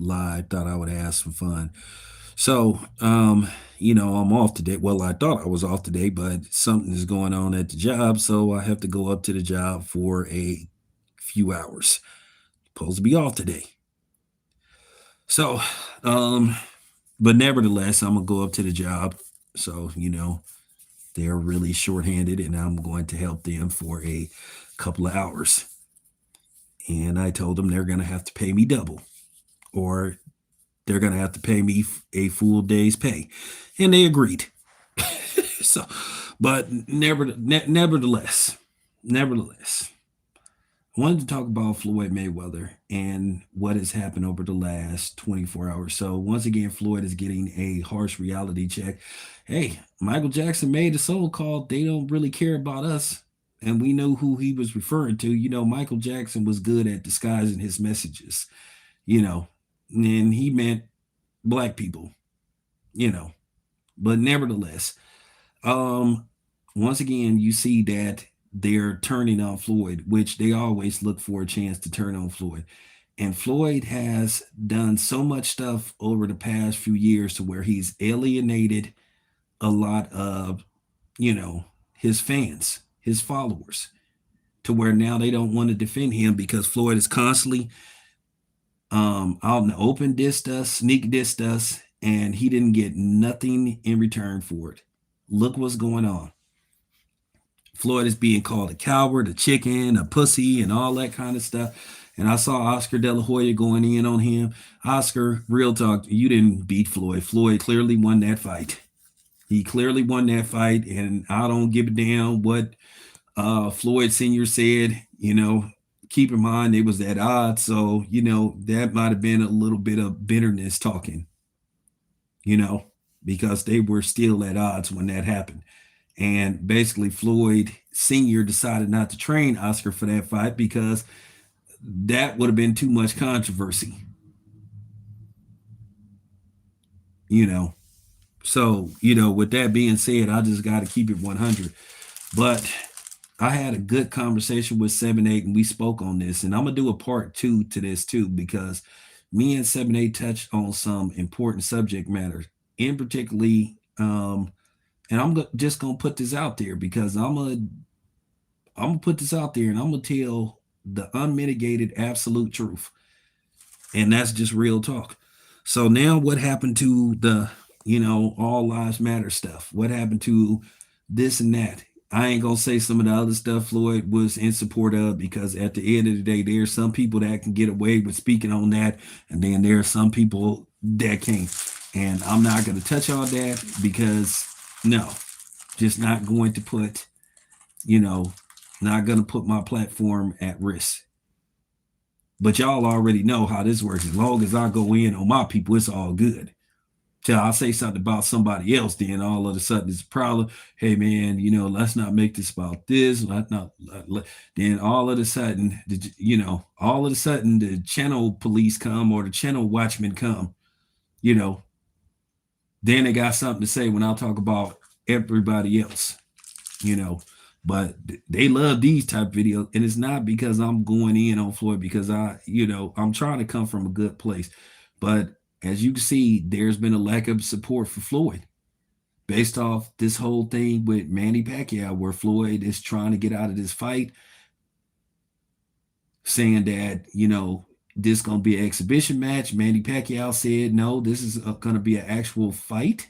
live. Thought I would have some fun. So, I'm off today. Well, I thought I was off today, but something is going on at the job, so I have to go up to the job for a few hours. Supposed to be off today. So, um, but nevertheless, I'm gonna go up to the job. So, they're really shorthanded, and I'm going to help them for a couple of hours. And I told them they're gonna have to pay me double, or they're going to have to pay me a full day's pay. And they agreed. So, but nevertheless, I wanted to talk about Floyd Mayweather and what has happened over the last 24 hours. So, once again, Floyd is getting a harsh reality check. Hey, Michael Jackson made a song called They Don't Really Care About Us. And we know who he was referring to. Michael Jackson was good at disguising his messages, you know, and he meant black people, you know. But nevertheless, um, once again, you see that they're turning on Floyd, which they always look for a chance to turn on Floyd. And Floyd has done so much stuff over the past few years to where he's alienated a lot of, you know, his fans, his followers, to where now they don't want to defend him because Floyd is constantly out in the open dissed us, sneak dissed us, and he didn't get nothing in return for it. Look what's going on. Floyd is being called a coward, a chicken, a pussy, and all that kind of stuff. And I saw Oscar De La Hoya going in on him. Oscar, real talk, you didn't beat Floyd. Floyd clearly won that fight. He clearly won that fight, and I don't give a damn what Floyd Sr. said. Keep in mind they was at odds, so that might have been a little bit of bitterness talking. You know, because they were still at odds when that happened. And basically, Floyd Sr. decided not to train Oscar for that fight because that would have been too much controversy. You know, so, with that being said, I just got to keep it 100. But I had a good conversation with 7-8 and we spoke on this. And I'm going to do a part two to this too, because me and 7-8 touched on some important subject matter, in particularly, and just going to put this out there because I'm gonna put this out there and I'm gonna tell the unmitigated absolute truth. And that's just real talk. So now what happened to the, all lives matter stuff? What happened to this and that? I ain't gonna say some of the other stuff Floyd was in support of because at the end of the day, there's some people that can get away with speaking on that, and then there are some people that can't. And I'm not gonna touch on that because no, just not going to put, you know, not gonna put my platform at risk. But y'all already know how this works. As long as I go in on my people, it's all good. Till I say something about somebody else, then all of a sudden it's a problem. Hey man, let's not make this about this. Then all of a sudden, the channel police come or the channel watchmen come. You know, then they got something to say when I talk about everybody else. You know, but they love these type of videos, and it's not because I'm going in on Floyd because I'm trying to come from a good place, but as you can see, there's been a lack of support for Floyd based off this whole thing with Manny Pacquiao, where Floyd is trying to get out of this fight, saying that, this is going to be an exhibition match. Manny Pacquiao said, no, this is going to be an actual fight.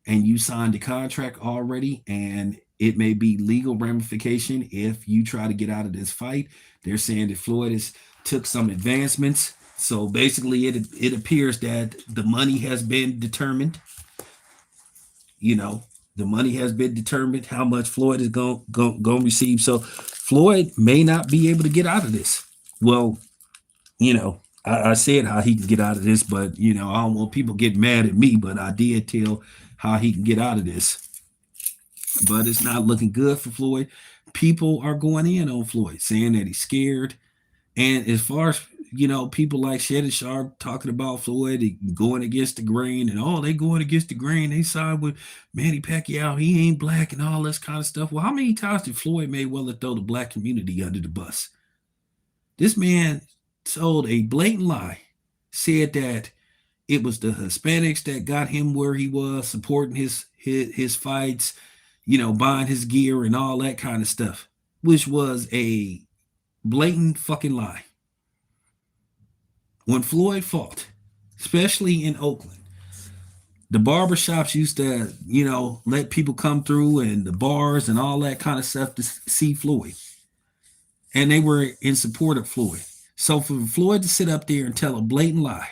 And you signed the contract already. And it may be legal ramification if you try to get out of this fight. They're saying that Floyd has took some advancements. So basically, it appears that the money has been determined. The money has been determined how much Floyd is going to receive. So Floyd may not be able to get out of this. Well, I said how he can get out of this, but I don't want people get mad at me. But I did tell how he can get out of this. But it's not looking good for Floyd. People are going in on Floyd, saying that he's scared. And as far as people like Shannon Sharp talking about Floyd going against the grain and they going against the grain. They side with Manny Pacquiao. He ain't black and all this kind of stuff. Well, how many times did Floyd Mayweather throw the black community under the bus? This man told a blatant lie said that it was the Hispanics that got him where he was, supporting his fights, buying his gear and all that kind of stuff, which was a blatant fucking lie. When Floyd fought, especially in Oakland, the barbershops used to, let people come through and the bars and all that kind of stuff to see Floyd. And they were in support of Floyd. So for Floyd to sit up there and tell a blatant lie,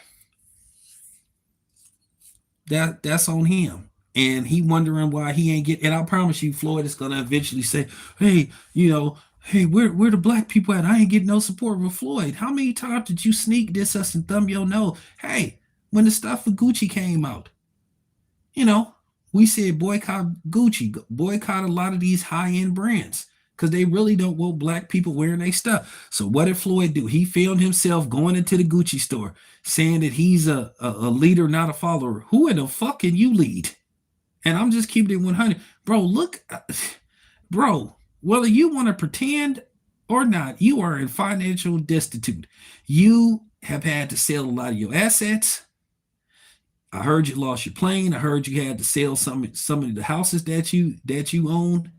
that's on him. And he wondering why he ain't get. And I promise you, Floyd is gonna eventually say, "Hey, hey, where the black people at? I ain't getting no support with Floyd. How many times did you sneak this us and thumb your nose? Hey, when the stuff with Gucci came out, you know, we said boycott Gucci, boycott a lot of these high end brands because they really don't want black people wearing their stuff. So what did Floyd do? He filmed himself going into the Gucci store saying that he's a leader, not a follower. Who in the fuck can you lead? And I'm just keeping it 100. Bro, look, bro, whether you want to pretend or not, you are in financial destitute. You have had to sell a lot of your assets. I heard you lost your plane. I heard you had to sell some of the houses that you own.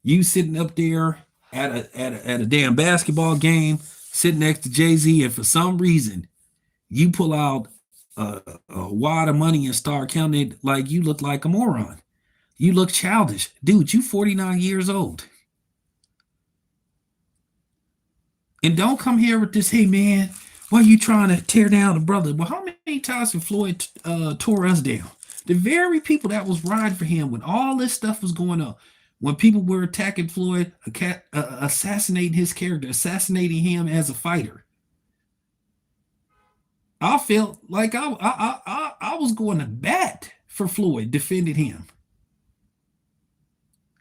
You sitting up there at a damn basketball game, sitting next to Jay-Z, and for some reason you pull out a wad of money and start counting it like you look like a moron. You look childish. Dude, you 49 years old. And don't come here with this, hey man, why are you trying to tear down the brother? Well, how many times have Floyd tore us down? The very people that was riding for him when all this stuff was going on, when people were attacking Floyd, assassinating his character, assassinating him as a fighter, I felt like I was going to bat for Floyd, defending him.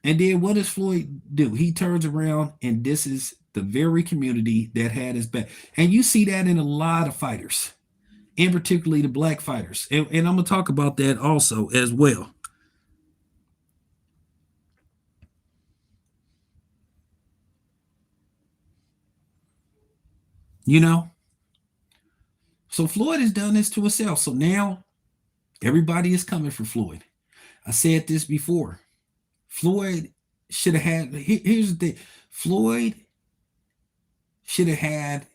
And then what does Floyd do? He turns around and this is the very community that had his back. And you see that in a lot of fighters, and particularly the black fighters. And I'm going to talk about that also as well. You know? So Floyd has done this to himself. So now everybody is coming for Floyd. I said this before. Floyd should have had, here's the thing. Floyd should have had,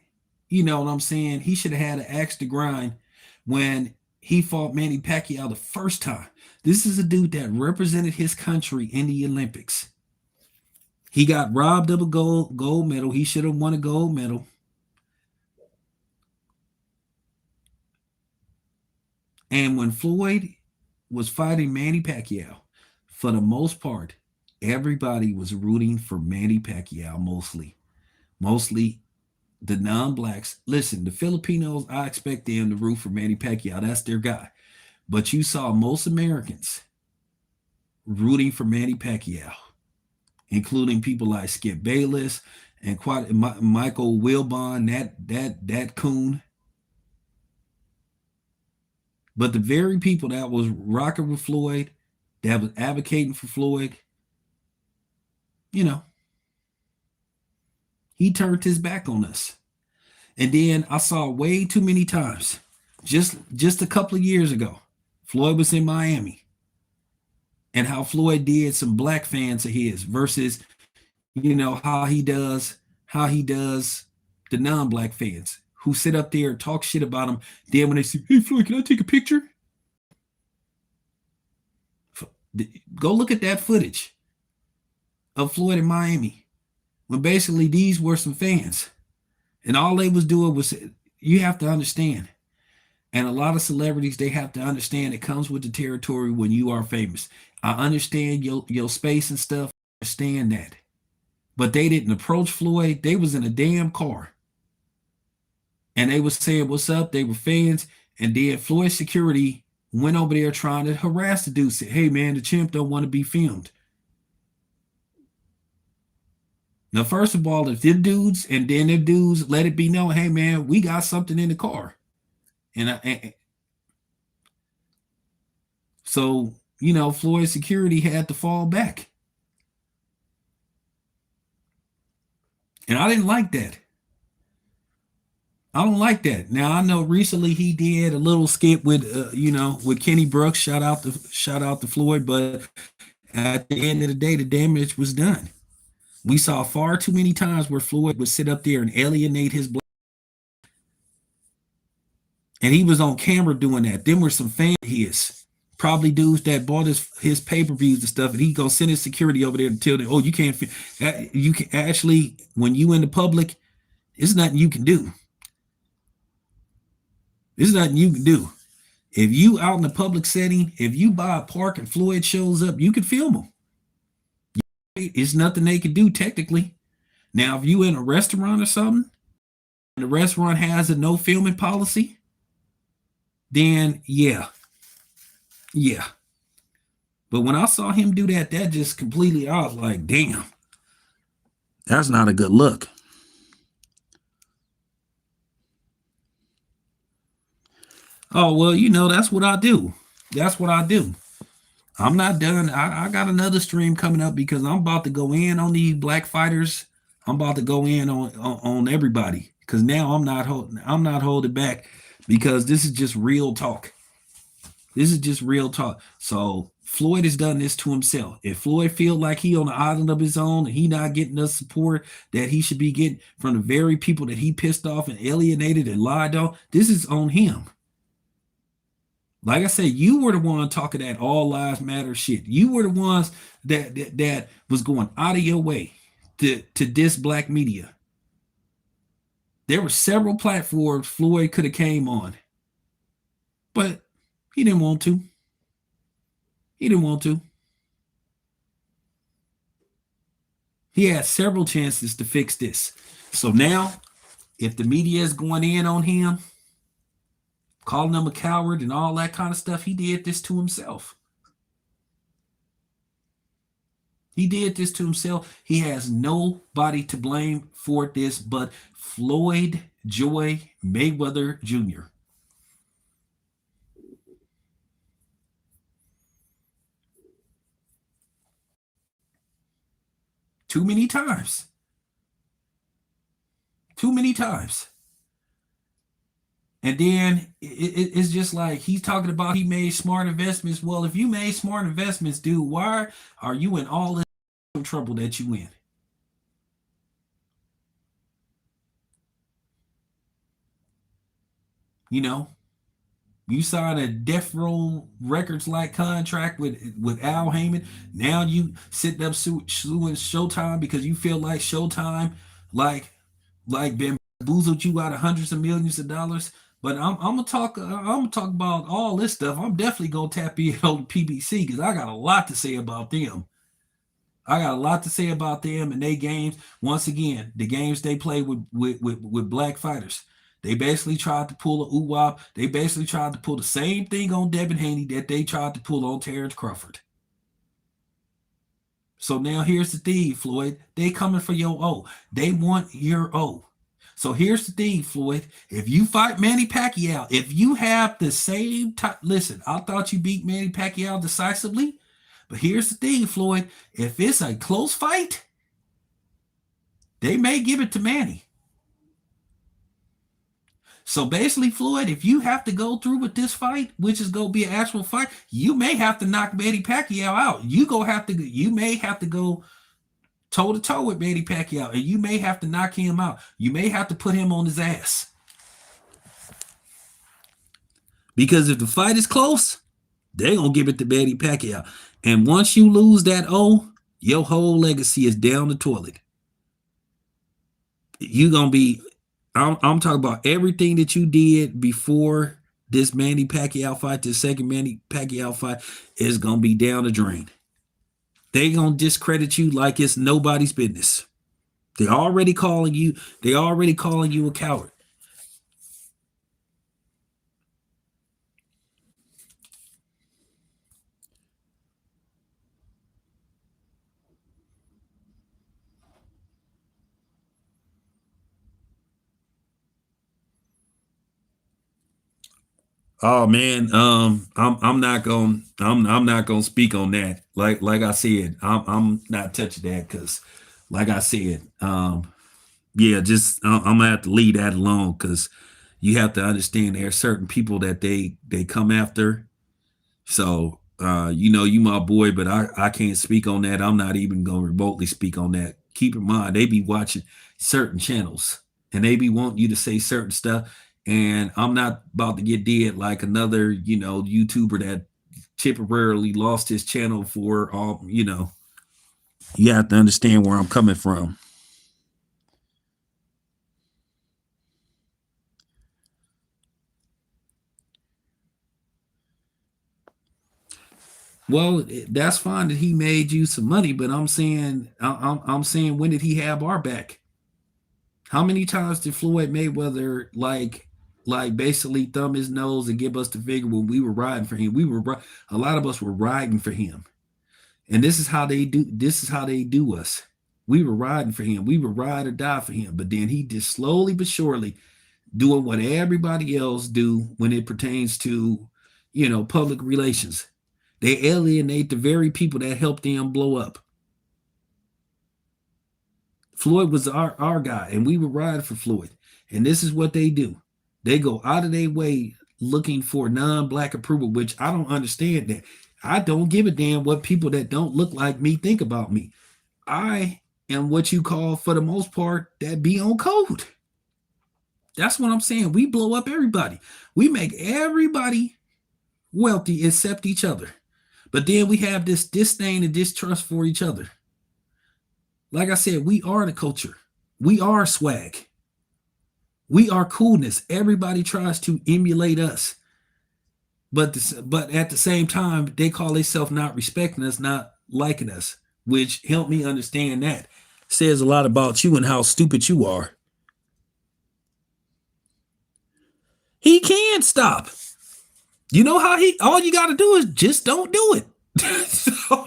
you know what I'm saying? He should have had an axe to grind when he fought Manny Pacquiao the first time. This is a dude that represented his country in the Olympics. He got robbed of a gold medal. He should have won a gold medal. And when Floyd was fighting Manny Pacquiao, for the most part, everybody was rooting for Manny Pacquiao mostly. Mostly the non-blacks. Listen, the Filipinos, I expect them to root for Manny Pacquiao. That's their guy. But you saw most Americans rooting for Manny Pacquiao, including people like Skip Bayless and Michael Wilbon, that coon. But the very people that was rocking with Floyd, that was advocating for Floyd, you know, he turned his back on us. And then I saw way too many times, just a couple of years ago, Floyd was in Miami, and how Floyd did some black fans of his versus, how he does the non-black fans who sit up there and talk shit about him. Then when they say, "Hey Floyd, can I take a picture?" Go look at that footage of Floyd in Miami when basically these were some fans. And all they was doing was, you have to understand. And a lot of celebrities, they have to understand it comes with the territory when you are famous. I understand your space and stuff. I understand that. But they didn't approach Floyd. They was in a damn car. And they was saying, "What's up?" They were fans. And then Floyd security went over there trying to harass the dude. Said, "Hey man, the champ don't want to be filmed." Now, first of all, if them dudes and then them dudes let it be known, "Hey man, we got something in the car," and so Floyd security had to fall back, and I didn't like that. I don't like that. Now I know recently he did a little skit with with Kenny Brooks. Shout out to Floyd, but at the end of the day, the damage was done. We saw far too many times where Floyd would sit up there and alienate his black, and he was on camera doing that. Then were some fans of his, probably dudes that bought his pay per views and stuff, and he gonna send his security over there and tell them, "Oh, you can't. You can actually when you in the public, there's nothing you can do. There's nothing you can do. If you out in the public setting, if you buy a park and Floyd shows up, you can film him. It's nothing they can do technically. Now, if you in a restaurant or something, and the restaurant has a no filming policy, then yeah. But when I saw him do that, that just completely, I was like, damn, that's not a good look. Oh, well, that's what I do. That's what I do. I'm not done. I got another stream coming up because I'm about to go in on these black fighters. I'm about to go in on everybody because now I'm not holding back because this is just real talk. This is just real talk. So Floyd has done this to himself. If Floyd feel like he on the island of his own and he not getting the support that he should be getting from the very people that he pissed off and alienated and lied on, this is on him. Like I said, you were the one talking that all lives matter shit. You were the ones that was going out of your way to diss black media. There were several platforms Floyd could have came on, but he didn't want to. He didn't want to. He had several chances to fix this. So now, if the media is going in on him, calling him a coward and all that kind of stuff, he did this to himself. He did this to himself. He has nobody to blame for this but Floyd Joy Mayweather Jr. Too many times. Too many times. And then it's just like he's talking about he made smart investments. Well, if you made smart investments, dude, why are you in all this trouble that you in? You know, you signed a Death Row Records like contract with Al Heyman. Now you sitting up suing Showtime because you feel like Showtime like bamboozled you out of hundreds of millions of dollars. But I'm gonna talk about all this stuff. I'm definitely gonna tap in on PBC because I got a lot to say about them. I got a lot to say about them and they games. Once again, the games they play with black fighters. They basically tried to pull a oo They basically tried to pull the same thing on Devin Haney that they tried to pull on Terrence Crawford. So now here's the thing, Floyd. They coming for your O. They want your O. So here's the thing, Floyd. If you fight Manny Pacquiao, if you have the same time, listen, I thought you beat Manny Pacquiao decisively, but here's the thing, Floyd. If it's a close fight, they may give it to Manny. So basically, Floyd, if you have to go through with this fight, which is going to be an actual fight, you may have to knock Manny Pacquiao out. You may have to go toe to toe with Manny Pacquiao, and you may have to knock him out. You may have to put him on his ass. Because if the fight is close, they're going to give it to Manny Pacquiao. And once you lose that O, your whole legacy is down the toilet. You're going to be, I'm talking about everything that you did before this Manny Pacquiao fight, this second Manny Pacquiao fight, is going to be down the drain. They going to discredit you like it's nobody's business. They already calling you a coward. Oh man, I'm not gonna speak on that. Like I said, I'm not touching that because, like I said, Yeah, just I'm gonna have to leave that alone because you have to understand there are certain people that they come after. So you my boy, but I can't speak on that. I'm not even gonna remotely speak on that. Keep in mind they be watching certain channels and they be wanting you to say certain stuff. And I'm not about to get dead like another, YouTuber that temporarily lost his channel for all. You have to understand where I'm coming from. Well, that's fine that he made you some money, but I'm saying, when did he have our back? How many times did Floyd Mayweather basically thumb his nose and give us the figure when we were riding for him? A lot of us were riding for him, and this is how they do. This is how they do us. We were riding for him. We would ride or die for him. But then he just slowly but surely doing what everybody else do when it pertains to, public relations. They alienate the very people that helped them blow up. Floyd was our guy, and we would ride for Floyd. And this is what they do. They go out of their way looking for non-black approval, which I don't understand that. I don't give a damn what people that don't look like me think about me. I am what you call, for the most part, that be on code. That's what I'm saying. We blow up everybody. We make everybody wealthy except each other. But then we have this disdain and distrust for each other. Like I said, we are the culture. We are swag. We are coolness. Everybody tries to emulate us. But at the same time, they call themselves not respecting us, not liking us, which helped me understand that. Says a lot about you and how stupid you are. He can stop. You know how all you got to do is just don't do it. So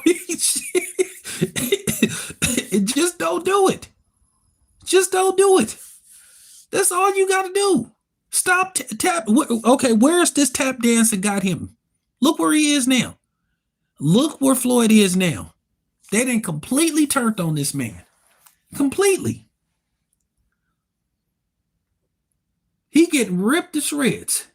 just don't do it. Just don't do it. That's all you got to do. Stop tap. Okay, where's this tap dancing got him? Look where he is now. Look where Floyd is now. They didn't completely turned on this man. Completely. He get ripped to shreds.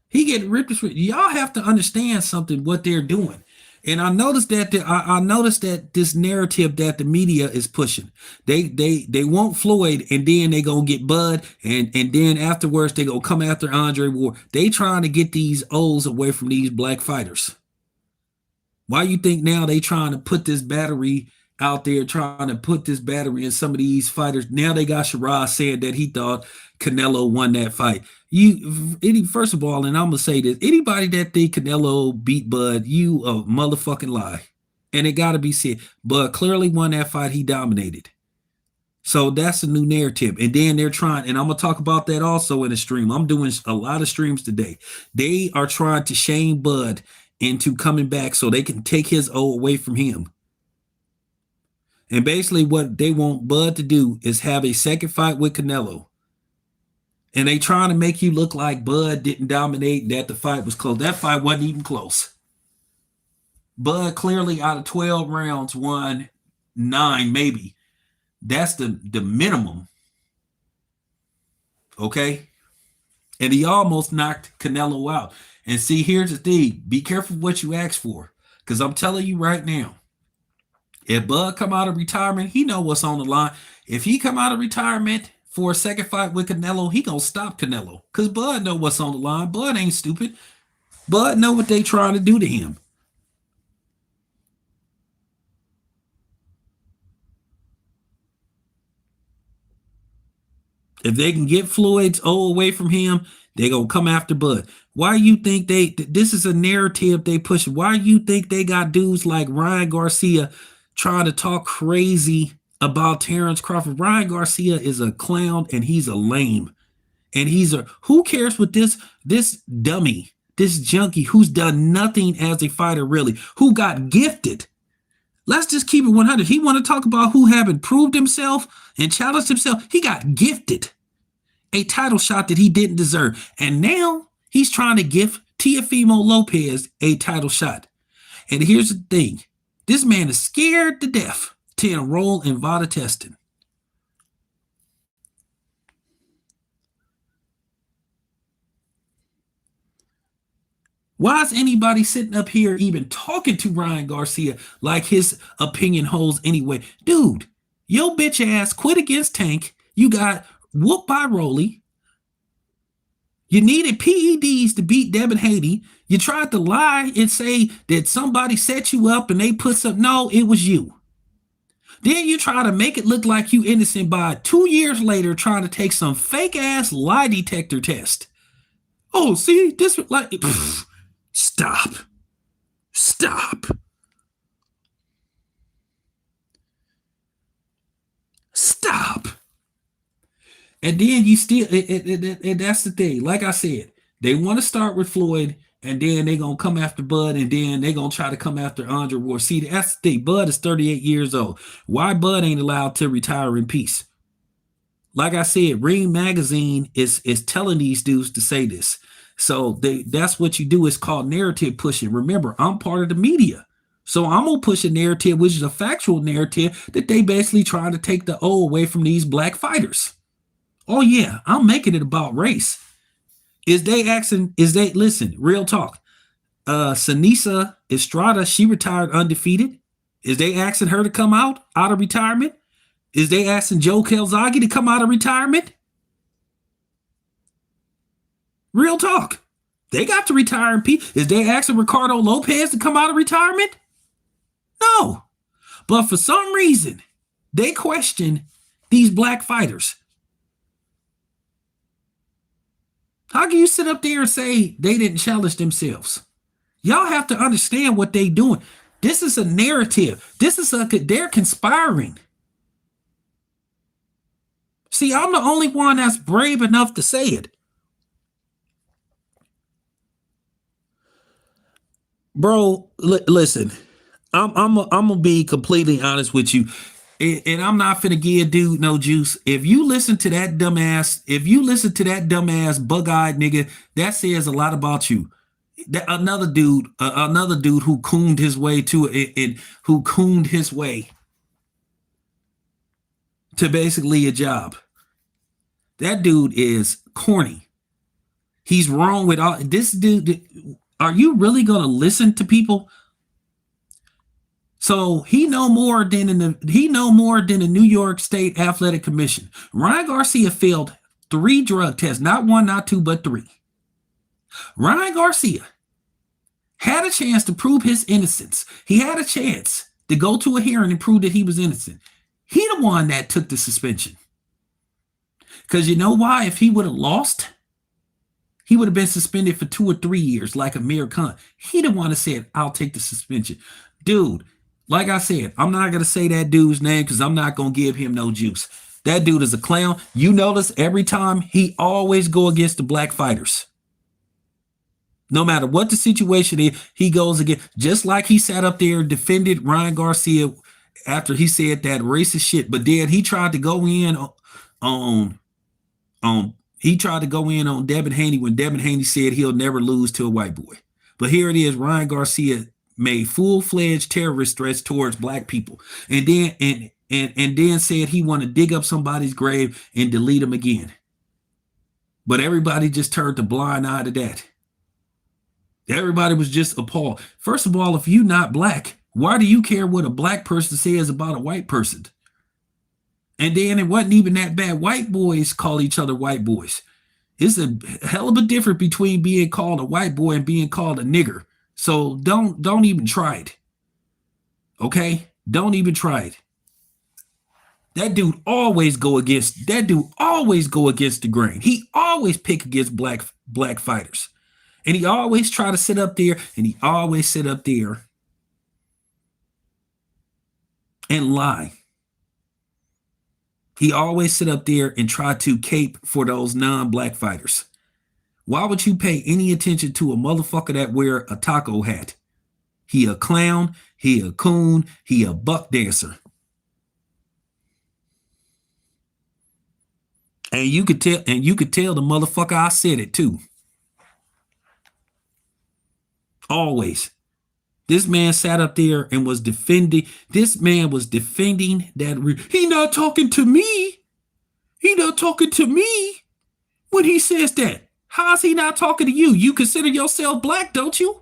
He get ripped to shreds. Y'all have to understand something what they're doing. And I noticed that I noticed that this narrative that the media is pushing, they want Floyd, and then they gonna get Bud, and then afterwards they gonna come after Andre Ward. They trying to get these O's away from these black fighters. Why you think now they trying to put this battery out there, trying to put this battery in some of these fighters? Now they got Shiraz saying that he thought Canelo won that fight. First of all, and I'm gonna say this: anybody that think Canelo beat Bud, you a motherfucking lie. And it gotta be said, Bud clearly won that fight. He dominated. So that's a new narrative. And then they're trying, and I'm gonna talk about that also in a stream. I'm doing a lot of streams today. They are trying to shame Bud into coming back so they can take his O away from him. And basically what they want Bud to do is have a second fight with Canelo. And they trying to make you look like Bud didn't dominate, that the fight was close. That fight wasn't even close. Bud clearly out of 12 rounds won 9 maybe. That's the minimum. Okay? And he almost knocked Canelo out. And see, here's the thing. Be careful what you ask for. Because I'm telling you right now, if Bud come out of retirement, he know what's on the line. If he come out of retirement for a second fight with Canelo, he gonna stop Canelo. Because Bud know what's on the line. Bud ain't stupid. Bud know what they trying to do to him. If they can get Floyd's O away from him, they gonna come after Bud. Why you think this is a narrative they push? Why you think they got dudes like Ryan Garcia trying to talk crazy about Terrence Crawford? Ryan Garcia is a clown and he's a lame. And who cares what this dummy, this junkie who's done nothing as a fighter really, who got gifted. Let's just keep it 100. He want to talk about who haven't proved himself and challenged himself. He got gifted a title shot that he didn't deserve. And now he's trying to give Teofimo Lopez a title shot. And here's the thing. This man is scared to death to enroll in VADA testing. Why is anybody sitting up here even talking to Ryan Garcia like his opinion holds anyway? Dude, your bitch ass quit against Tank. You got whooped by Rolly. You needed PEDs to beat Devin Haney. You tried to lie and say that somebody set you up and they put some. No, it was you. Then you try to make it look like you innocent by 2 years later trying to take some fake ass lie detector test. Oh, see, this was like, stop. Stop. Stop. And then you still, and that's the thing. Like I said, they want to start with Floyd, and then they're going to come after Bud, and then they're going to try to come after Andre Ward. See, that's the thing. Bud is 38 years old. Why Bud ain't allowed to retire in peace? Like I said, Ring Magazine is telling these dudes to say this. So that's what you do. It's called narrative pushing. Remember, I'm part of the media. So I'm going to push a narrative, which is a factual narrative, that they basically trying to take the O away from these black fighters. Oh, yeah, I'm making it about race. Listen, real talk. Sanisa Estrada, she retired undefeated. Is they asking her to come out of retirement? Is they asking Joe Calzaghe to come out of retirement? Real talk. They got to retire in peace. Is they asking Ricardo Lopez to come out of retirement? No. But for some reason, they question these black fighters. How can you sit up there and say they didn't challenge themselves? Y'all have to understand what they doing. This is a narrative. They're conspiring. See, I'm the only one that's brave enough to say it. Bro, listen, I'm gonna be completely honest with you, and I'm not finna give dude no juice. If you listen to that dumbass bug-eyed nigga, that says a lot about you. Another dude who cooned his way to it, who cooned his way to basically a job. That dude is corny. He's wrong with all this dude. Are you really gonna listen to people? So he know more than the New York State Athletic Commission. Ryan Garcia failed 3 drug tests, not 1, not 2, but 3. Ryan Garcia had a chance to prove his innocence. He had a chance to go to a hearing and prove that he was innocent. He the one that took the suspension. Because you know why? If he would have lost, he would have been suspended for 2 or 3 years like Amir Khan. He the one that said, I'll take the suspension. Dude, like I said, I'm not going to say that dude's name because I'm not going to give him no juice. That dude is a clown. You notice every time he always go against the black fighters. No matter what the situation is, he goes again. Just like he sat up there and defended Ryan Garcia after he said that racist shit. But then he tried to go in on Devin Haney when Devin Haney said he'll never lose to a white boy. But here it is, Ryan Garcia made full-fledged terrorist threats towards black people, and then said he want to dig up somebody's grave and delete them again. But everybody just turned a blind eye to that. Everybody was just appalled. First of all, if you're not black, why do you care what a black person says about a white person? And then it wasn't even that bad. White boys call each other white boys. It's a hell of a difference between being called a white boy and being called a nigger. So don't even try it. Okay? Don't even try it. That dude always go against the grain. He always pick against black fighters. And he always try to sit up there and lie. He always sit up there and try to cape for those non-black fighters. Why would you pay any attention to a motherfucker that wear a taco hat? He a clown, he a coon, he a buck dancer. And you could tell the motherfucker I said it too. Always. This man sat up there and was defending. This man was defending that. He not talking to me. He not talking to me when he says that. How's he not talking to you? You consider yourself black, don't you?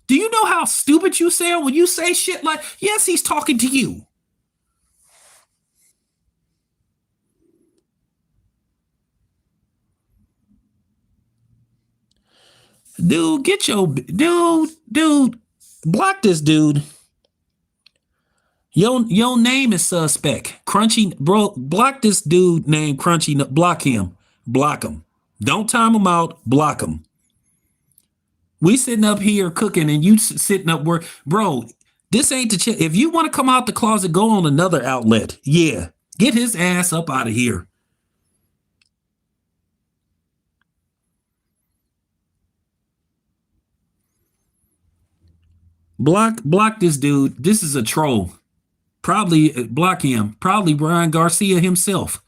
Do you know how stupid you sound when you say shit like, yes, he's talking to you? Dude, get your dude, block this dude. Your name is suspect. Crunchy, bro, block this dude named Crunchy. Block him. Block him. Don't time him out. Block him. We sitting up here cooking and you sitting up work. Bro, this ain't the shit. If you want to come out the closet, go on another outlet. Yeah. Get his ass up out of here. Block this dude. This is a troll. Probably block him. Probably Ryan Garcia himself.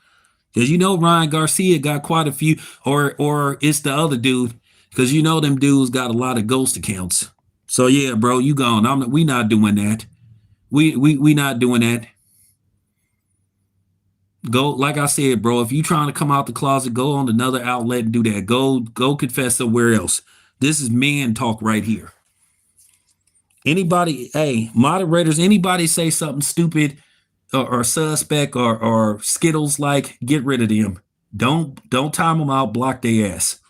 Because you know Ryan Garcia got quite a few, or it's the other dude. Because you know them dudes got a lot of ghost accounts. So yeah, bro, you gone. We not doing that. We not doing that. Go, like I said, bro. If you trying to come out the closet, go on another outlet and do that. Go confess somewhere else. This is man talk right here. Anybody, hey, moderators, anybody say something stupid or suspect or Skittles like, get rid of them. Don't time them out, block their ass.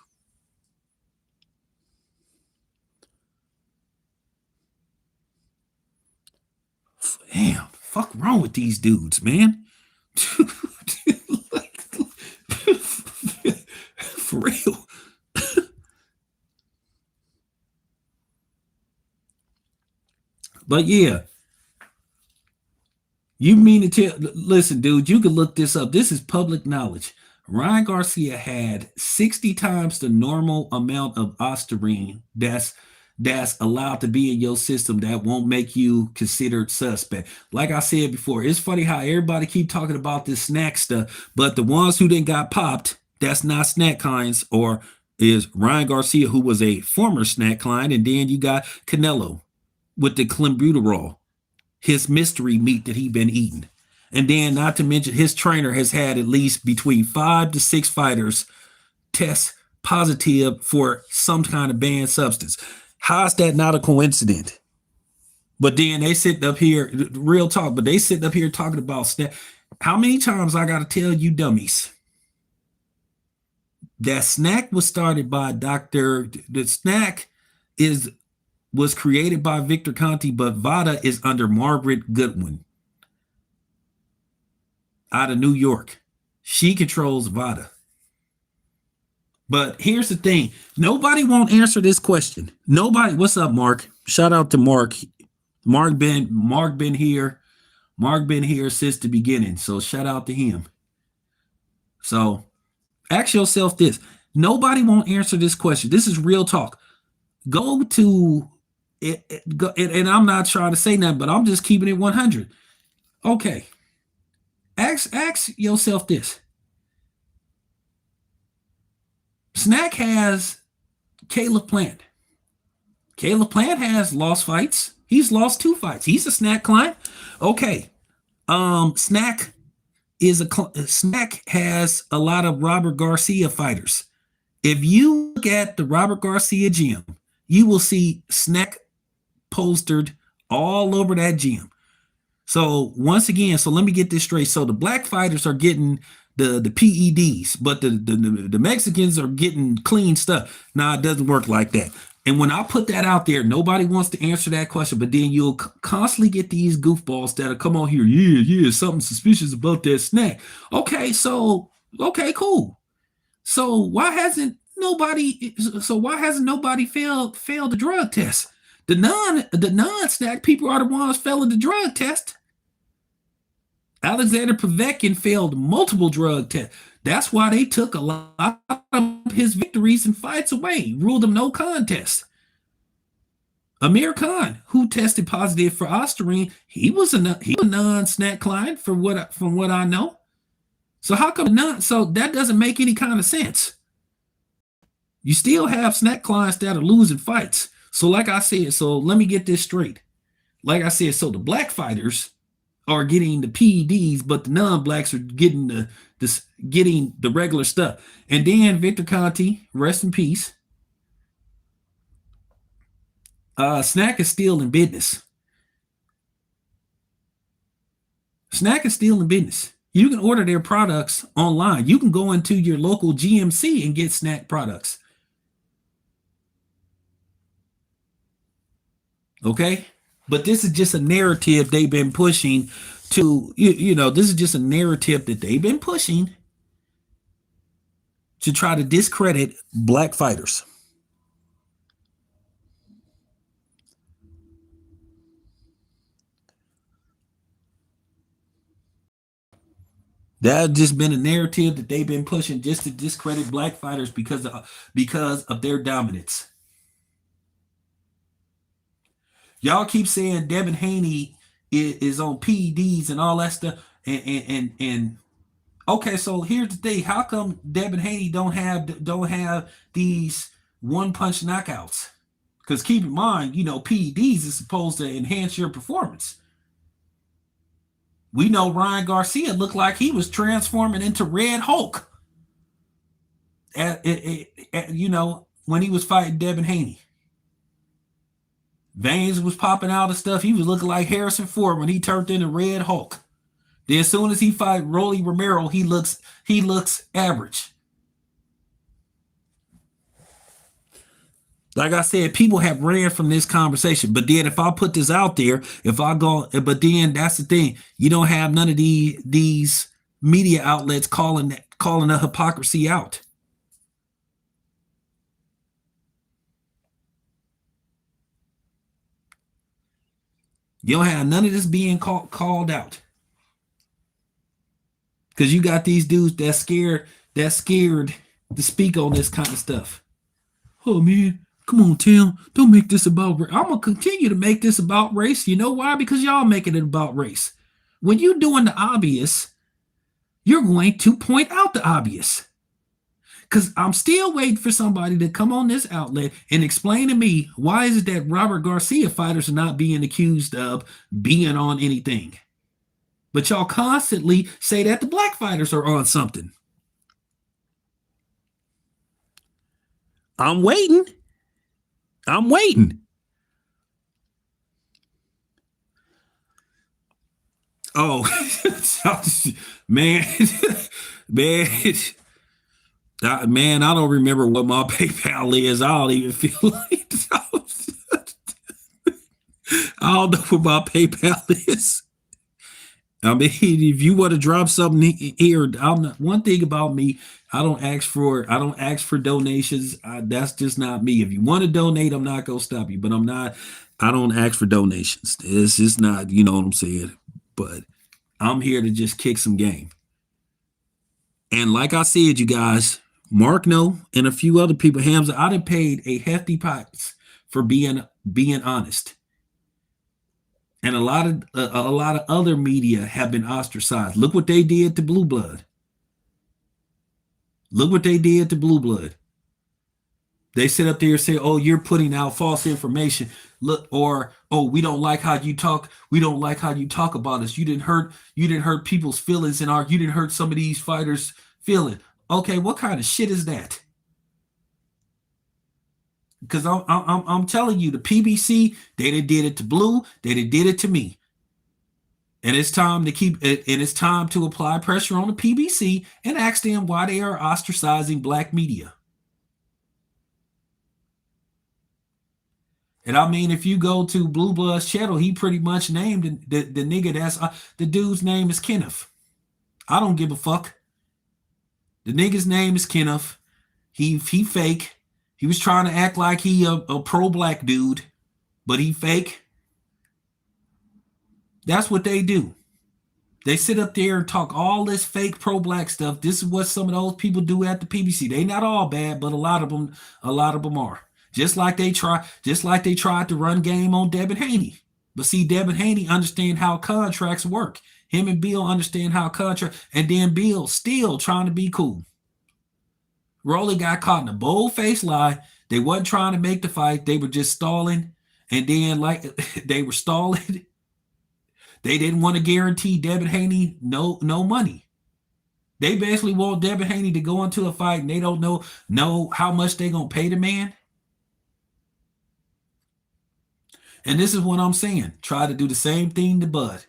Damn, fuck wrong with these dudes, man. For real. But yeah, you mean to tell? Listen, dude, you can look this up. This is public knowledge. Ryan Garcia had 60 times the normal amount of ostarine that's allowed to be in your system that won't make you considered suspect. Like I said before, it's funny how everybody keep talking about this snack stuff, but the ones who didn't got popped, that's not snack clients, or is Ryan Garcia, who was a former snack client, and then you got Canelo with the clenbuterol, his mystery meat that he been eating. And then, not to mention, his trainer has had at least between 5 to 6 fighters test positive for some kind of banned substance. How's that not a coincidence? But then they sitting up here, real talk, but they sitting up here talking about snack. How many times I got to tell you dummies? That snack was started by the snack was created by Victor Conti, but VADA is under Margaret Goodwin out of New York. She controls VADA. But here's the thing. Nobody won't answer this question. Nobody. What's up, Mark? Shout out to Mark. Mark been here. Mark been here since the beginning. So shout out to him. So ask yourself this. Nobody won't answer this question. This is real talk. Go to and I'm not trying to say nothing, but I'm just keeping it 100. Okay. Ask yourself this. Snack has Caleb Plant. Caleb Plant has lost fights. He's lost 2 fights. He's a snack client. Okay. Snack Snack has a lot of Robert Garcia fighters. If you look at the Robert Garcia gym, you will see Snack postered all over that gym. So once again, so let me get this straight. So the black fighters are getting the PEDs, but the Mexicans are getting clean stuff. Nah, it doesn't work like that. And when I put that out there, nobody wants to answer that question. But then you'll constantly get these goofballs that'll come on here. Yeah, something suspicious about that snack. Okay, cool. So why hasn't nobody? So why hasn't nobody failed the drug test? The non-snack people are the ones failing the drug test. Alexander Povetkin failed multiple drug tests. That's why they took a lot of his victories and fights away, ruled him no contest. Amir Khan, who tested positive for ostarine, he was a non-snack client from what I know. So how come not? So that doesn't make any kind of sense. You still have snack clients that are losing fights. So like I said, so let me get this straight. Like I said, so the black fighters are getting the PEDs, but the non-blacks are getting getting the regular stuff. And then Victor Conti, rest in peace. Snack is still in business. Snack is still in business. You can order their products online. You can go into your local GMC and get snack products. Okay? But this is just a narrative they've been pushing to, this is just a narrative that they've been pushing to try to discredit black fighters. That's just been a narrative that they've been pushing just to discredit black fighters because of their dominance. Y'all keep saying Devin Haney is on PEDs and all that stuff, and okay, so here's the thing: how come Devin Haney don't have these one punch knockouts? Because keep in mind, PEDs is supposed to enhance your performance. We know Ryan Garcia looked like he was transforming into Red Hulk. When he was fighting Devin Haney. Veins was popping out of stuff. He was looking like Harrison Ford when he turned into Red Hulk. Then as soon as he fight Rolly Romero, he looks average. Like I said, people have ran from this conversation. But then if I put this out there, but then that's the thing. You don't have none of these media outlets calling the hypocrisy out. You don't have none of this being called out. Because you got these dudes that's scared to speak on this kind of stuff. Oh man, come on, Tim. Don't make this about race. I'm gonna continue to make this about race. You know why? Because y'all making it about race. When you're doing the obvious, you're going to point out the obvious. Because I'm still waiting for somebody to come on this outlet and explain to me why is it that Robert Garcia fighters are not being accused of being on anything. But y'all constantly say that the black fighters are on something. I'm waiting. Oh, man, man. Man, I don't remember what my PayPal is. I don't even feel like I don't know what my PayPal is. I mean, if you want to drop something here, one thing about me, I don't ask for donations. That's just not me. If you want to donate, I'm not gonna stop you. But I don't ask for donations. It's just not, you know what I'm saying. But I'm here to just kick some game. And like I said, you guys, Mark No and a few other people, Hamza, I done paid a hefty price for being honest. And a lot of other media have been ostracized. Look what they did to Blue Blood. Look what they did to Blue Blood. They sit up there and say, "Oh, you're putting out false information." Look, or "Oh, we don't like how you talk. We don't like how you talk about us. You didn't hurt people's feelings, and you didn't hurt some of these fighters' feeling." Okay, what kind of shit is that? Because I'm telling you, the PBC, they did it to Blue, they did it to me. And it's time to it's time to apply pressure on the PBC and ask them why they are ostracizing black media. And I mean, if you go to Blue Blood's channel, he pretty much named the nigga that's the dude's name is Kenneth. I don't give a fuck. The nigga's name is Kenneth. He fake. He was trying to act like he a pro-black dude, but he fake. That's what they do. They sit up there and talk all this fake pro-black stuff. This is what some of those people do at the PBC. They not all bad, but a lot of them are. Just like they tried to run game on Devin Haney. But see, Devin Haney understand how contracts work. Him and Bill understand how and then Bill still trying to be cool. Rolly got caught in a bold-faced lie. They wasn't trying to make the fight. They were just stalling. And then, like, they were stalling. They didn't want to guarantee Devin Haney no money. They basically want Devin Haney to go into a fight and they don't know how much they gonna pay the man. And this is what I'm saying. Try to do the same thing to Bud.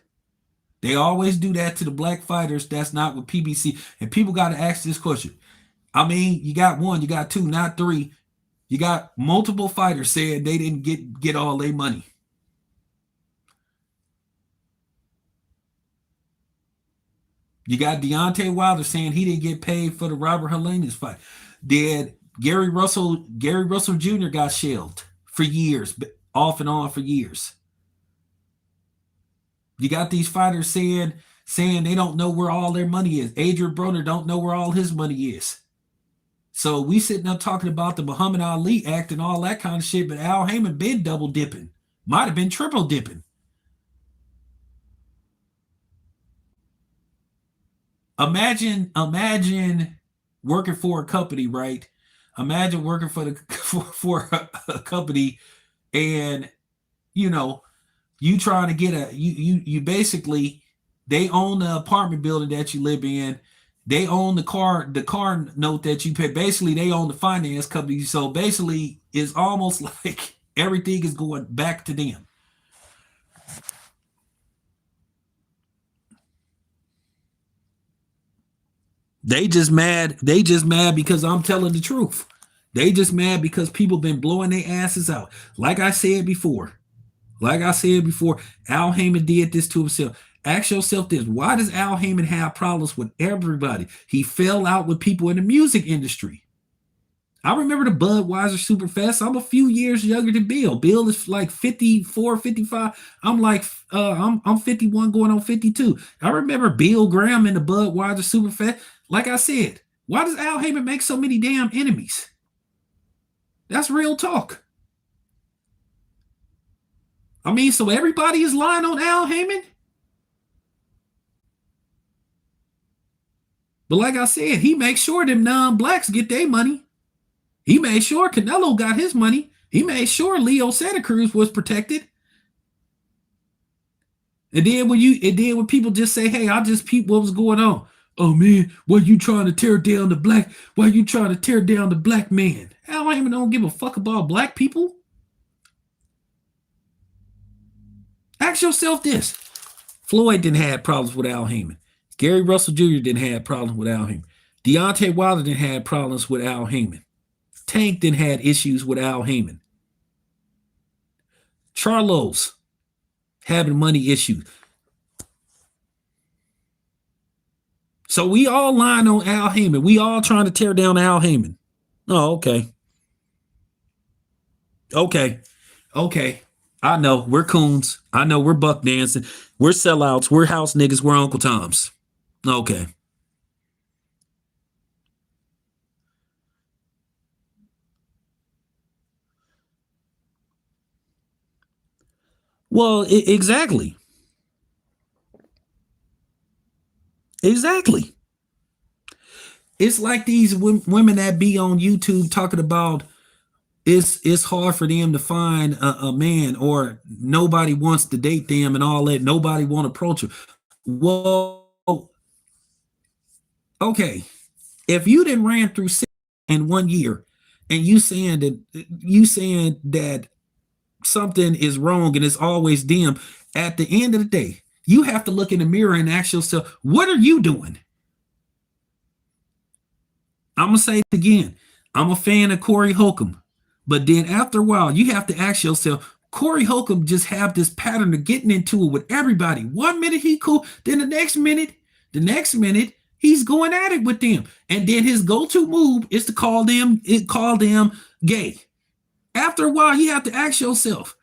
They always do that to the black fighters. That's not with PBC. And people got to ask this question. I mean, you got one, you got two, not three. You got multiple fighters saying they didn't get all their money. You got Deontay Wilder saying he didn't get paid for the Robert Helenius fight. Did Gary Russell Jr. got shelved for years, off and on for years. You got these fighters saying they don't know where all their money is. Adrian Broner don't know where all his money is. So we sitting up talking about the Muhammad Ali Act and all that kind of shit, but Al Heyman been double dipping, might have been triple dipping. Imagine working for a company, right? Imagine working for a company, and you know you trying to get you basically, they own the apartment building that you live in. They own the car note that you pay. Basically, they own the finance company. So basically, it's almost like everything is going back to them. They just mad. They just mad because I'm telling the truth. They just mad because people been blowing their asses out. Like I said before. Like I said before, Al Heyman did this to himself. Ask yourself this: why does Al Heyman have problems with everybody? He fell out with people in the music industry. I remember the Budweiser Superfest. I'm a few years younger than Bill. Bill is like 54, 55. I'm like I'm 51 going on 52. I remember Bill Graham in the Budweiser Superfest. Like I said, why does Al Heyman make so many damn enemies? That's real talk. I mean, so everybody is lying on Al Heyman? But like I said, he makes sure them non-blacks get their money. He made sure Canelo got his money. He made sure Leo Santa Cruz was protected. And then when people just say, "Hey, I just peep what was going on." Oh man, why you trying to tear down the black? Why you trying to tear down the black man? Al Heyman don't give a fuck about black people. Ask yourself this: Floyd didn't have problems with Al Heyman. Gary Russell Jr. didn't have problems with Al Heyman. Deontay Wilder didn't have problems with Al Heyman. Tank didn't had issues with Al Heyman. Charlos having money issues. So we all lying on Al Heyman. We all trying to tear down Al Heyman. Oh, okay. Okay. Okay. I know we're coons. I know we're buck dancing. We're sellouts. We're house niggas. We're Uncle Toms. Okay. Well, exactly. Exactly. It's like these women that be on YouTube talking about it's hard for them to find a man, or nobody wants to date them and all that. Nobody want to approach them. Well, okay. If you didn't ran through six in 1 year, and you saying that something is wrong and it's always them, at the end of the day, you have to look in the mirror and ask yourself, what are you doing? I'm gonna say it again. I'm a fan of Corey Holcomb, but then after a while, you have to ask yourself, Corey Holcomb just have this pattern of getting into it with everybody. 1 minute he cool, then the next minute he's going at it with them, and then his go-to move is to call them gay. After a while, you have to ask yourself,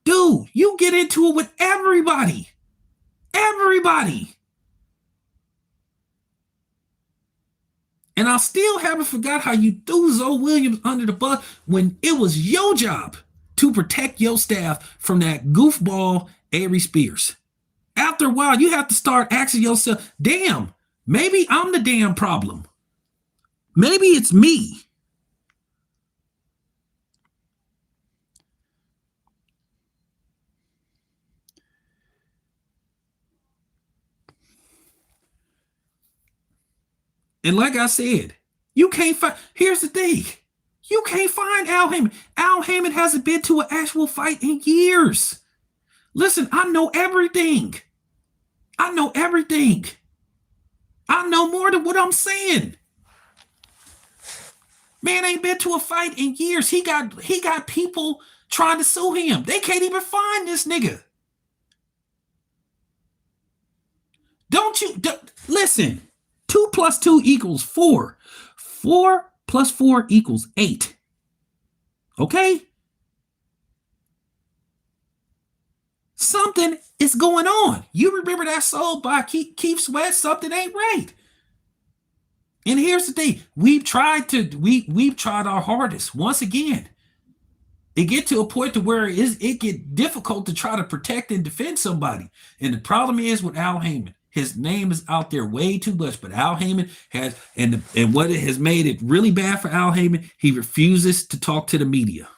dude, you get into it with everybody, everybody. And I still haven't forgot how you threw Zoe Williams under the bus when it was your job to protect your staff from that goofball Avery Spears. After a while, you have to start asking yourself, damn, maybe I'm the damn problem. Maybe it's me. And like I said, you can't find. Here's the thing: you can't find Al Heyman. Al Heyman hasn't been to an actual fight in years. Listen, I know everything. I know everything. I know more than what I'm saying. Man ain't been to a fight in years. He got people trying to sue him. They can't even find this nigga. Don't you listen? 2 plus 2 equals 4. 4 plus 4 equals 8. Okay? Something is going on. You remember that song by Keith Sweat? Something ain't right. And here's the thing: we've tried our hardest. Once again, it get to a point to where it get difficult to try to protect and defend somebody. And the problem is with Al Heyman, his name is out there way too much. But Al Heyman has, and what it has made it really bad for Al Heyman, he refuses to talk to the media.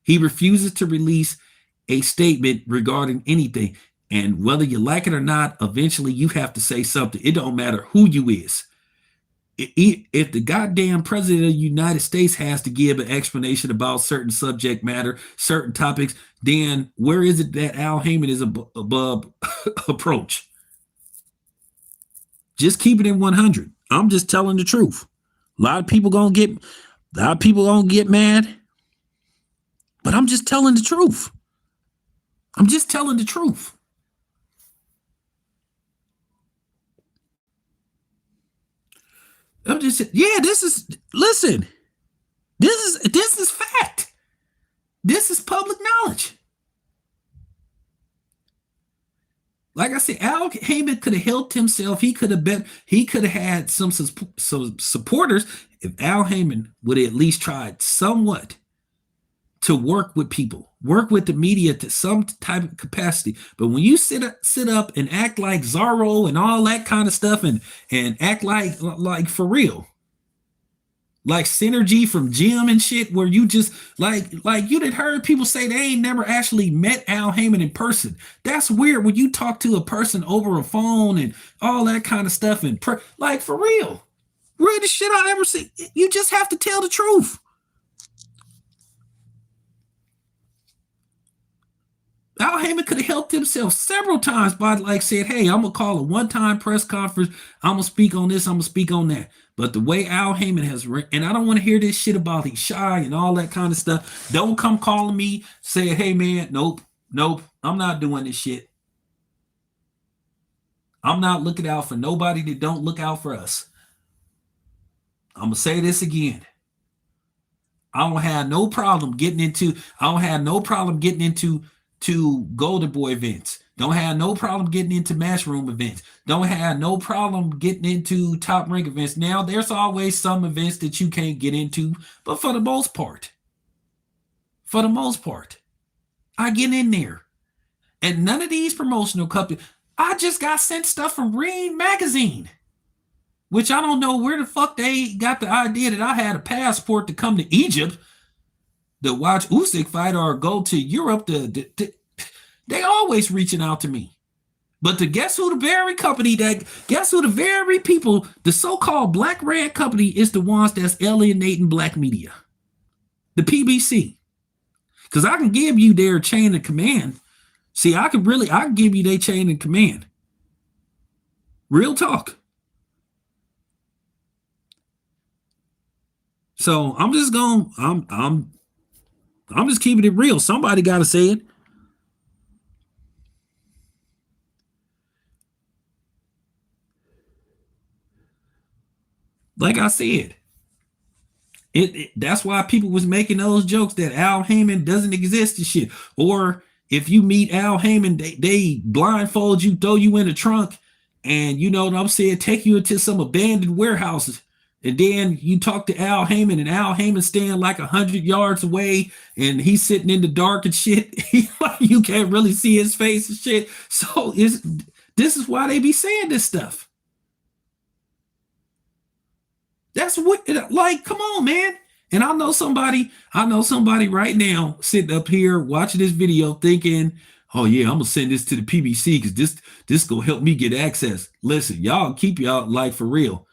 He refuses to release a statement regarding anything. And whether you like it or not, eventually you have to say something. It don't matter who you is. If the goddamn president of the United States has to give an explanation about certain subject matter, certain topics, then where is it that Al Heyman is above approach? Just keep it in 100. I'm just telling the truth. A lot of people gonna get mad, but I'm just telling the truth. I'm just telling the truth. I'm just, yeah, this is fact. This is public knowledge. Like I said, Al Heyman could have helped himself. He could have had some supporters if Al Heyman would have at least tried somewhat to work with people, work with the media to some type of capacity. But when you sit up and act like Zorro and all that kind of stuff, and act like for real, like Synergy from Jim and shit, where you just like you did heard people say they ain't never actually met Al Heyman in person. That's weird when you talk to a person over a phone and all that kind of stuff. And like for real, weirdest shit I ever seen. You just have to tell the truth. Al Heyman could have helped himself several times by like said, hey, I'm gonna call a one-time press conference. I'm gonna speak on this. I'm gonna speak on that. But the way Al Heyman has, and I don't want to hear this shit about he's shy and all that kind of stuff. Don't come calling me saying, hey man, nope, I'm not doing this shit. I'm not looking out for nobody that don't look out for us. I'm gonna say this again. I don't have no problem getting into to Golden Boy events. Don't have no problem getting into Matchroom events. Don't have no problem getting into Top Rank events. Now, there's always some events that you can't get into, but for the most part, I get in there. And none of these promotional companies, I just got sent stuff from Ring Magazine, which I don't know where the fuck they got the idea that I had a passport to come to Egypt to watch Usyk fight or go to Europe. They always reaching out to me. But guess who the very people, the so-called black red company is the ones that's alienating black media. The PBC. Because I can give you their chain of command. See, I can give you their chain of command. Real talk. So I'm just keeping it real. Somebody got to say it. Like I said, that's why people was making those jokes that Al Heyman doesn't exist and shit. Or if you meet Al Heyman, they blindfold you, throw you in the trunk, and you know what I'm saying, take you into some abandoned warehouses. And then you talk to Al Heyman, and Al Heyman standing like 100 yards away, and he's sitting in the dark and shit. You can't really see his face and shit. So this is why they be saying this stuff. That's what, like, come on, man. And I know somebody right now sitting up here watching this video thinking, oh yeah, I'm gonna send this to the PBC because this gonna help me get access. Listen, y'all keep y'all like for real.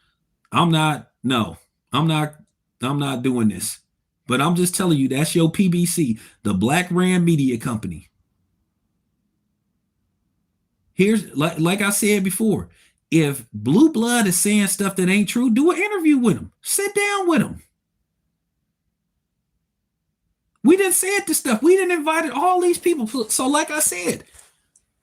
I'm not, no, I'm not, I'm not doing this. But I'm just telling you, that's your PBC, the Black Ram Media Company. Here's like I said before, if Blue Blood is saying stuff that ain't true, do an interview with him. Sit down with him. We didn't say this stuff. We didn't invite all these people. So like I said,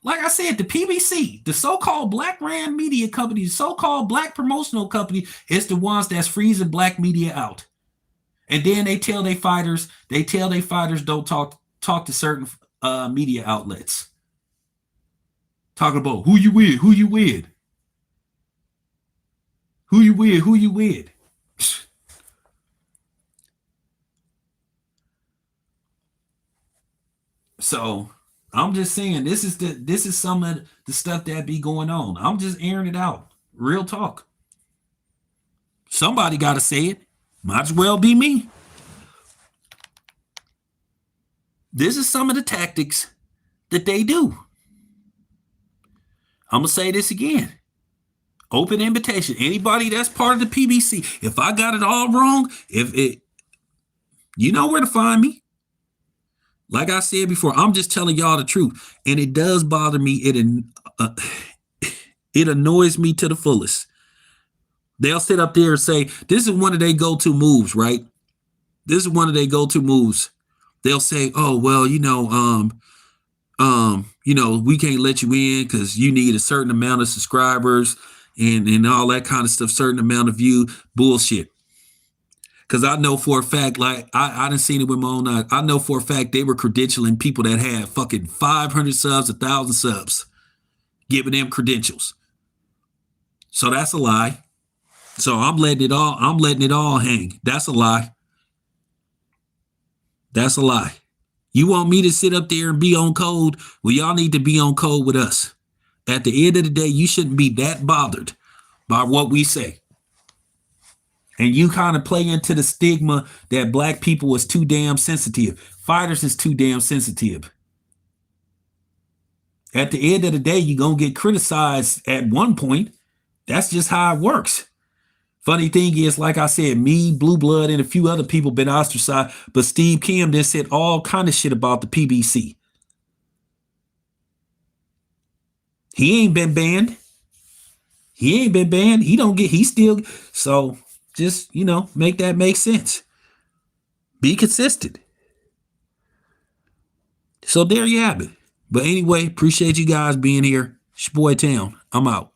the PBC, the so-called Black Ram Media Company, the so-called Black Promotional Company, is the ones that's freezing black media out. And then they tell their fighters don't talk to certain media outlets. Talking about who you with, who you with, who you with, who you with. So I'm just saying this is some of the stuff that be going on. I'm just airing it out. Real talk. Somebody gotta say it. Might as well be me. This is some of the tactics that they do. I'm gonna say this again. Open invitation. Anybody that's part of the PBC. If I got it all wrong, if it, you know where to find me. Like I said before, I'm just telling y'all the truth, and it does bother me. Uh, it annoys me to the fullest. They'll sit up there and say, "This is one of their go-to moves, right? This is one of their go-to moves." They'll say, "Oh well, we can't let you in because you need a certain amount of subscribers and all that kind of stuff, certain amount of view bullshit." Because I know for a fact, like I done seen it with my own eyes. I know for a fact they were credentialing people that had fucking 500 subs, 1,000 subs, giving them credentials. So that's a lie. So I'm letting it all hang. That's a lie. That's a lie. You want me to sit up there and be on code? Well, y'all need to be on code with us. At the end of the day, you shouldn't be that bothered by what we say. And you kind of play into the stigma that black people is too damn sensitive. Fighters is too damn sensitive. At the end of the day, you're going to get criticized at one point. That's just how it works. Funny thing is, like I said, me, Blue Blood, and a few other people been ostracized, but Steve Kim then said all kind of shit about the PBC. He ain't been banned. He ain't been banned. He still, so just, make that make sense. Be consistent. So there you have it. But anyway, appreciate you guys being here. It's your boy Town. I'm out.